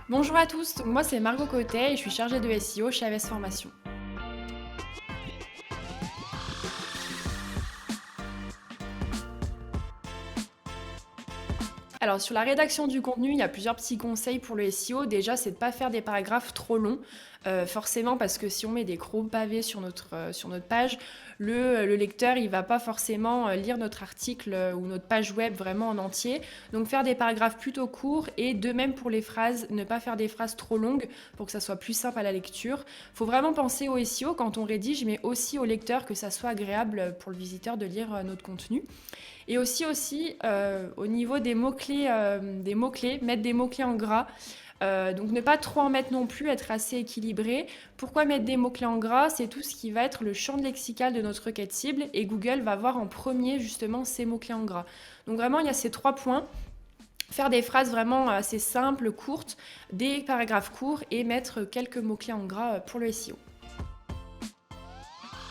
Bonjour à tous, moi c'est Margot Cotet et je suis chargée de SEO chez AVS Formation. Alors sur la rédaction du contenu, il y a plusieurs petits conseils pour le SEO. Déjà, c'est de ne pas faire des paragraphes trop longs, forcément parce que si on met des gros pavés sur notre page, le lecteur il va pas forcément lire notre article ou notre page web vraiment en entier. Donc faire des paragraphes plutôt courts et de même pour les phrases, ne pas faire des phrases trop longues pour que ça soit plus simple à la lecture. Il faut vraiment penser au SEO quand on rédige, mais aussi au lecteur que ça soit agréable pour le visiteur de lire notre contenu. Et aussi au niveau des mots-clés, mettre des mots-clés en gras. Donc ne pas trop en mettre non plus, être assez équilibré. Pourquoi mettre des mots-clés en gras? C'est tout ce qui va être le champ lexical de notre requête cible et Google va voir en premier justement ces mots-clés en gras. Donc vraiment, il y a ces trois points. Faire des phrases vraiment assez simples, courtes, des paragraphes courts et mettre quelques mots-clés en gras pour le SEO.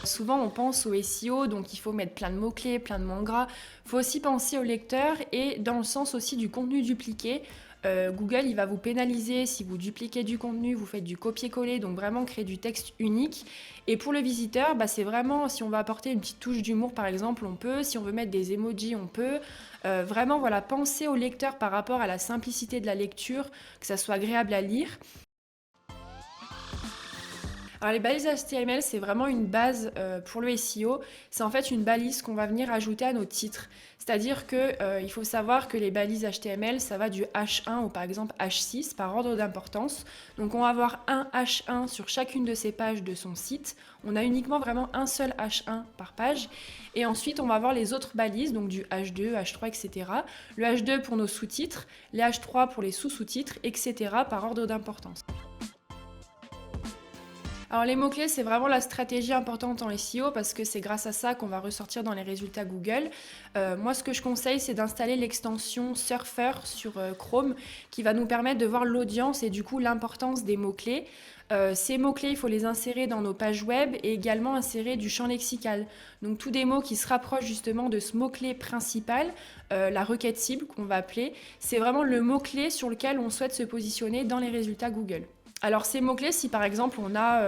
Souvent, on pense au SEO, donc il faut mettre plein de mots-clés, plein de mots en gras. Il faut aussi penser au lecteur et dans le sens aussi du contenu dupliqué. Google, il va vous pénaliser si vous dupliquez du contenu, vous faites du copier-coller, donc vraiment créer du texte unique. Et pour le visiteur, c'est vraiment, si on veut apporter une petite touche d'humour par exemple, on peut. Si on veut mettre des emojis, on peut. Vraiment, voilà, penser au lecteur par rapport à la simplicité de la lecture, que ça soit agréable à lire. Alors les balises HTML, c'est vraiment une base pour le SEO. C'est en fait une balise qu'on va venir ajouter à nos titres. C'est-à-dire qu'il faut savoir que les balises HTML, ça va du H1 ou par exemple H6 par ordre d'importance. Donc on va avoir un H1 sur chacune de ces pages de son site. On a uniquement vraiment un seul H1 par page. Et ensuite, on va avoir les autres balises, donc du H2, H3, etc. Le H2 pour nos sous-titres, les H3 pour les sous-sous-titres, etc. par ordre d'importance. Alors les mots-clés, c'est vraiment la stratégie importante en SEO parce que c'est grâce à ça qu'on va ressortir dans les résultats Google. Moi, ce que je conseille, c'est d'installer l'extension Surfer sur Chrome qui va nous permettre de voir l'audience et du coup l'importance des mots-clés. Ces mots-clés, il faut les insérer dans nos pages web et également insérer du champ lexical. Donc tous des mots qui se rapprochent justement de ce mot-clé principal, la requête cible qu'on va appeler, c'est vraiment le mot-clé sur lequel on souhaite se positionner dans les résultats Google. Alors ces mots-clés, si par exemple on a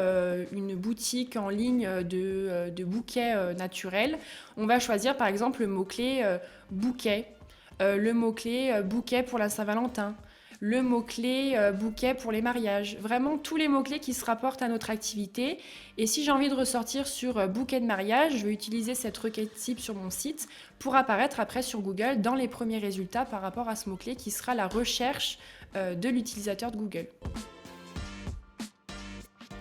une boutique en ligne de bouquets naturels, on va choisir par exemple le mot-clé bouquet, le mot-clé bouquet pour la Saint-Valentin, le mot-clé bouquet pour les mariages. Vraiment tous les mots-clés qui se rapportent à notre activité. Et si j'ai envie de ressortir sur bouquet de mariage, je vais utiliser cette requête type sur mon site pour apparaître après sur Google dans les premiers résultats par rapport à ce mot-clé qui sera la recherche de l'utilisateur de Google.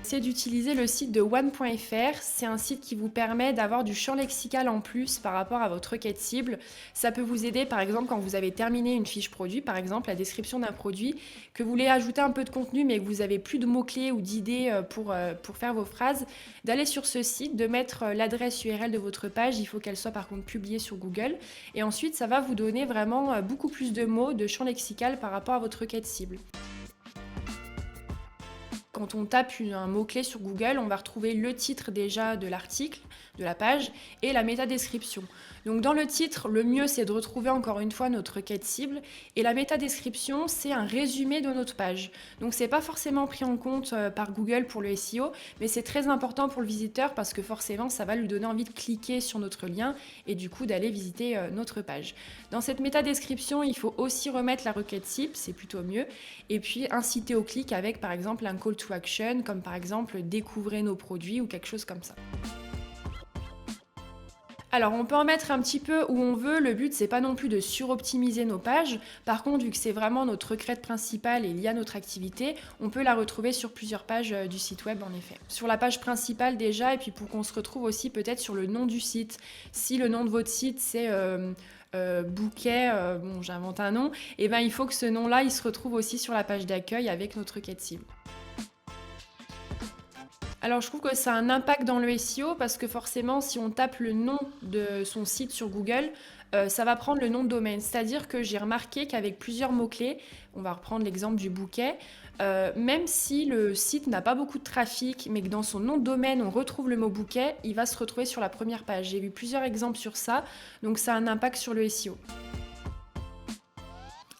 C'est d'utiliser le site de one.fr. C'est un site qui vous permet d'avoir du champ lexical en plus par rapport à votre requête cible. Ça peut vous aider par exemple quand vous avez terminé une fiche produit, par exemple la description d'un produit, que vous voulez ajouter un peu de contenu mais que vous avez plus de mots-clés ou d'idées pour faire vos phrases, d'aller sur ce site, de mettre l'adresse URL de votre page. Il faut qu'elle soit par contre publiée sur Google. Et ensuite, ça va vous donner vraiment beaucoup plus de mots, de champ lexical par rapport à votre requête cible. Quand on tape un mot-clé sur Google, on va retrouver le titre déjà de l'article, de la page, et la métadescription. Donc dans le titre, le mieux c'est de retrouver encore une fois notre requête cible, et la métadescription, c'est un résumé de notre page. Donc c'est pas forcément pris en compte par Google pour le SEO, mais c'est très important pour le visiteur parce que forcément ça va lui donner envie de cliquer sur notre lien et du coup d'aller visiter notre page. Dans cette métadescription, il faut aussi remettre la requête cible, c'est plutôt mieux, et puis inciter au clic avec par exemple un call to action, comme par exemple découvrez nos produits ou quelque chose comme ça. Alors on peut en mettre un petit peu où on veut, le but c'est pas non plus de suroptimiser nos pages, par contre vu que c'est vraiment notre requête principale et liée à notre activité, on peut la retrouver sur plusieurs pages du site web en effet. Sur la page principale déjà, et puis pour qu'on se retrouve aussi peut-être sur le nom du site. Si le nom de votre site c'est bouquet, bon j'invente un nom, et ben il faut que ce nom-là il se retrouve aussi sur la page d'accueil avec notre requête cible. Alors je trouve que ça a un impact dans le SEO parce que forcément si on tape le nom de son site sur Google, ça va prendre le nom de domaine. C'est-à-dire que j'ai remarqué qu'avec plusieurs mots-clés, on va reprendre l'exemple du bouquet, même si le site n'a pas beaucoup de trafic, mais que dans son nom de domaine on retrouve le mot bouquet, il va se retrouver sur la première page. J'ai vu plusieurs exemples sur ça, donc ça a un impact sur le SEO.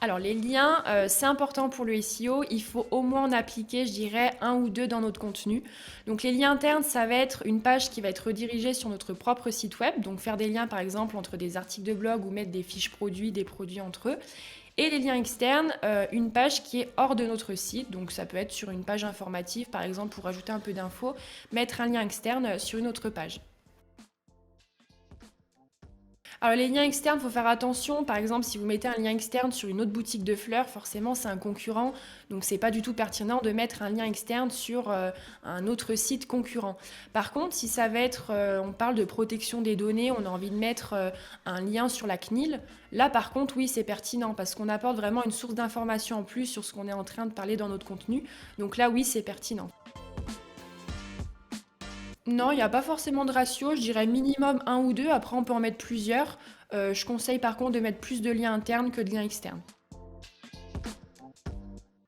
Alors les liens, c'est important pour le SEO. Il faut au moins en appliquer, je dirais, un ou 2 dans notre contenu. Donc les liens internes, ça va être une page qui va être redirigée sur notre propre site web, donc faire des liens par exemple entre des articles de blog ou mettre des fiches produits, des produits entre eux. Et les liens externes, une page qui est hors de notre site, donc ça peut être sur une page informative par exemple pour ajouter un peu d'infos, mettre un lien externe sur une autre page. Alors les liens externes, il faut faire attention. Par exemple, si vous mettez un lien externe sur une autre boutique de fleurs, forcément c'est un concurrent, donc c'est pas du tout pertinent de mettre un lien externe sur un autre site concurrent. Par contre, si ça va être, on parle de protection des données, on a envie de mettre un lien sur la CNIL, là par contre oui c'est pertinent parce qu'on apporte vraiment une source d'information en plus sur ce qu'on est en train de parler dans notre contenu. Donc là oui c'est pertinent. Non, il y a pas forcément de ratio, je dirais minimum un ou 2. Après on peut en mettre plusieurs. Je conseille par contre de mettre plus de liens internes que de liens externes.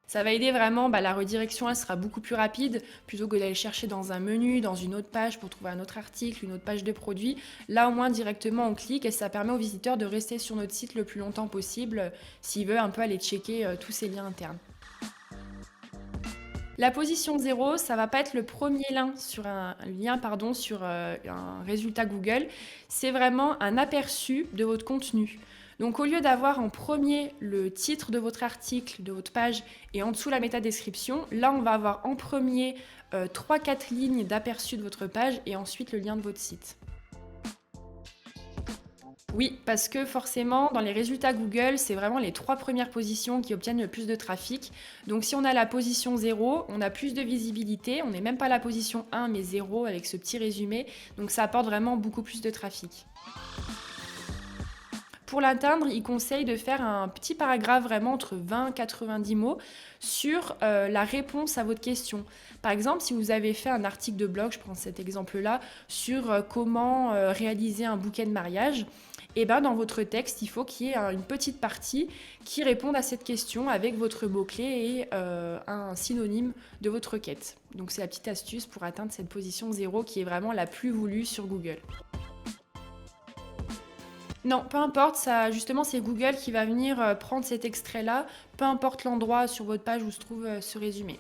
Ça va aider vraiment, la redirection elle sera beaucoup plus rapide, plutôt que d'aller chercher dans un menu, dans une autre page pour trouver un autre article, une autre page de produit. Là au moins directement on clique et ça permet aux visiteurs de rester sur notre site le plus longtemps possible s'ils veulent un peu aller checker tous ces liens internes. La position 0, ça va pas être le premier lien sur sur un résultat Google. C'est vraiment un aperçu de votre contenu. Donc au lieu d'avoir en premier le titre de votre article, de votre page et en dessous la métadescription, là on va avoir en premier 3-4 lignes d'aperçu de votre page et ensuite le lien de votre site. Oui, parce que forcément, dans les résultats Google, c'est vraiment les 3 premières positions qui obtiennent le plus de trafic. Donc si on a la position 0, on a plus de visibilité. On n'est même pas à la position 1, mais 0 avec ce petit résumé. Donc ça apporte vraiment beaucoup plus de trafic. Pour l'atteindre, il conseille de faire un petit paragraphe vraiment entre 20 et 90 mots sur la réponse à votre question. Par exemple, si vous avez fait un article de blog, je prends cet exemple-là, sur comment réaliser un bouquet de mariage, et ben dans votre texte, il faut qu'il y ait une petite partie qui réponde à cette question avec votre mot-clé et un synonyme de votre requête. Donc c'est la petite astuce pour atteindre cette position 0 qui est vraiment la plus voulue sur Google. Non, peu importe, ça, justement, c'est Google qui va venir prendre cet extrait-là, peu importe l'endroit sur votre page où se trouve ce résumé.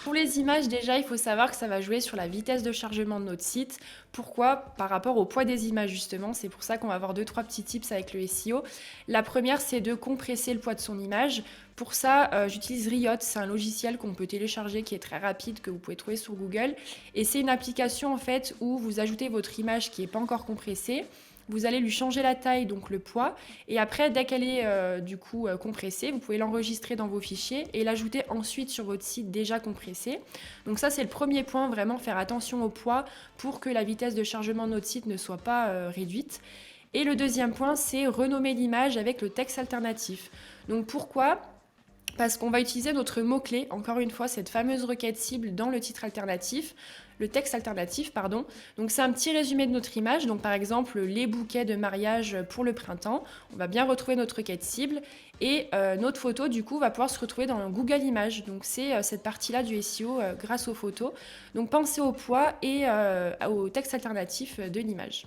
Pour les images, déjà, il faut savoir que ça va jouer sur la vitesse de chargement de notre site. Pourquoi? Par rapport au poids des images, justement. C'est pour ça qu'on va avoir 2-3 petits tips avec le SEO. La première, c'est de compresser le poids de son image. Pour ça, j'utilise Riot. C'est un logiciel qu'on peut télécharger qui est très rapide, que vous pouvez trouver sur Google. Et c'est une application, en fait, où vous ajoutez votre image qui n'est pas encore compressée. Vous allez lui changer la taille, donc le poids, et après, dès qu'elle est compressée, vous pouvez l'enregistrer dans vos fichiers et l'ajouter ensuite sur votre site déjà compressé. Donc ça, c'est le premier point, vraiment faire attention au poids pour que la vitesse de chargement de notre site ne soit pas réduite. Et le deuxième point, c'est renommer l'image avec le texte alternatif. Donc pourquoi? Parce qu'on va utiliser notre mot-clé, encore une fois, cette fameuse requête cible dans le titre alternatif, le texte alternatif, pardon. Donc c'est un petit résumé de notre image. Donc par exemple, les bouquets de mariage pour le printemps. On va bien retrouver notre requête cible et notre photo, du coup, va pouvoir se retrouver dans Google Images. Donc c'est cette partie-là du SEO grâce aux photos. Donc pensez au poids et au texte alternatif de l'image.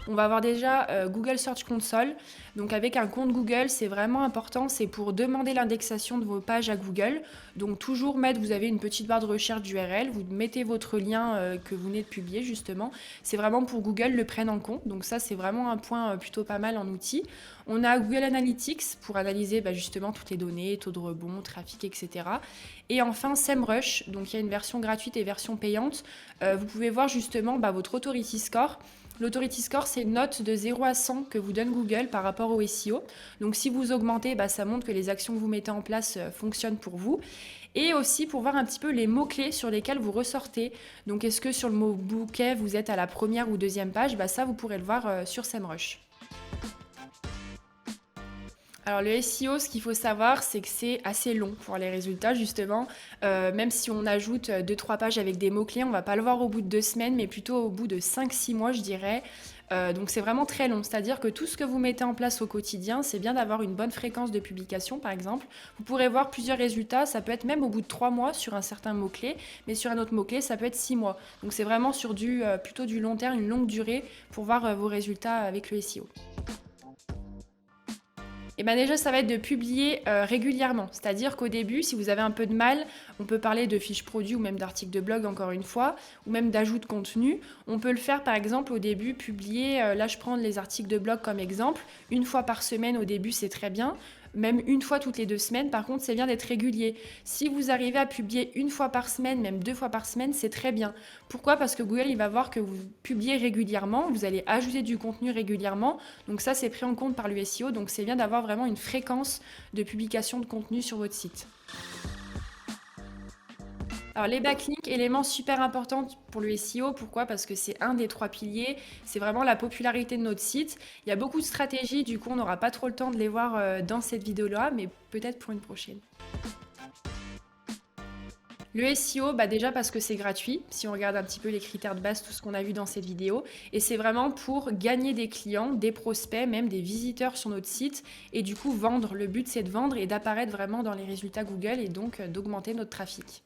On va avoir déjà Google Search Console. Donc avec un compte Google, c'est vraiment important, c'est pour demander l'indexation de vos pages à Google. Donc toujours mettre, vous avez une petite barre de recherche d'URL, vous mettez votre lien que vous venez de publier justement. C'est vraiment pour Google le prenne en compte. Donc ça, c'est vraiment un point plutôt pas mal en outil. On a Google Analytics pour analyser justement toutes les données, taux de rebond, trafic, etc. Et enfin SEMrush, donc il y a une version gratuite et version payante. Vous pouvez voir justement votre Authority Score. L'Authority Score, c'est une note de 0 à 100 que vous donne Google par rapport au SEO. Donc si vous augmentez, ça montre que les actions que vous mettez en place fonctionnent pour vous. Et aussi pour voir un petit peu les mots-clés sur lesquels vous ressortez. Donc est-ce que sur le mot bouquet, vous êtes à la première ou deuxième page? Ça, vous pourrez le voir sur SEMrush. Alors le SEO, ce qu'il faut savoir, c'est que c'est assez long pour les résultats justement. Même si on ajoute 2-3 pages avec des mots-clés, on va pas le voir au bout de 2 semaines, mais plutôt au bout de 5-6 mois, je dirais. Donc c'est vraiment très long. C'est-à-dire que tout ce que vous mettez en place au quotidien, c'est bien d'avoir une bonne fréquence de publication, par exemple. Vous pourrez voir plusieurs résultats, ça peut être même au bout de 3 mois sur un certain mot-clé, mais sur un autre mot-clé, ça peut être 6 mois. Donc c'est vraiment sur plutôt du long terme, une longue durée pour voir vos résultats avec le SEO. Et ben déjà, ça va être de publier régulièrement. C'est-à-dire qu'au début, si vous avez un peu de mal, on peut parler de fiches produits ou même d'articles de blog, encore une fois, ou même d'ajout de contenu. On peut le faire, par exemple, au début, publier, là je prends les articles de blog comme exemple, une fois par semaine au début, c'est très bien. Même une fois toutes les 2 semaines, par contre, c'est bien d'être régulier. Si vous arrivez à publier une fois par semaine, même 2 fois par semaine, c'est très bien. Pourquoi? Parce que Google, il va voir que vous publiez régulièrement, vous allez ajouter du contenu régulièrement. Donc ça, c'est pris en compte par le SEO. Donc c'est bien d'avoir vraiment une fréquence de publication de contenu sur votre site. Alors les backlinks, élément super important pour le SEO, pourquoi? Parce que c'est un des 3 piliers, c'est vraiment la popularité de notre site. Il y a beaucoup de stratégies, du coup on n'aura pas trop le temps de les voir dans cette vidéo-là, mais peut-être pour une prochaine. Le SEO, bah déjà parce que c'est gratuit, si on regarde un petit peu les critères de base, tout ce qu'on a vu dans cette vidéo, et c'est vraiment pour gagner des clients, des prospects, même des visiteurs sur notre site, et du coup vendre. Le but c'est de vendre et d'apparaître vraiment dans les résultats Google et donc d'augmenter notre trafic.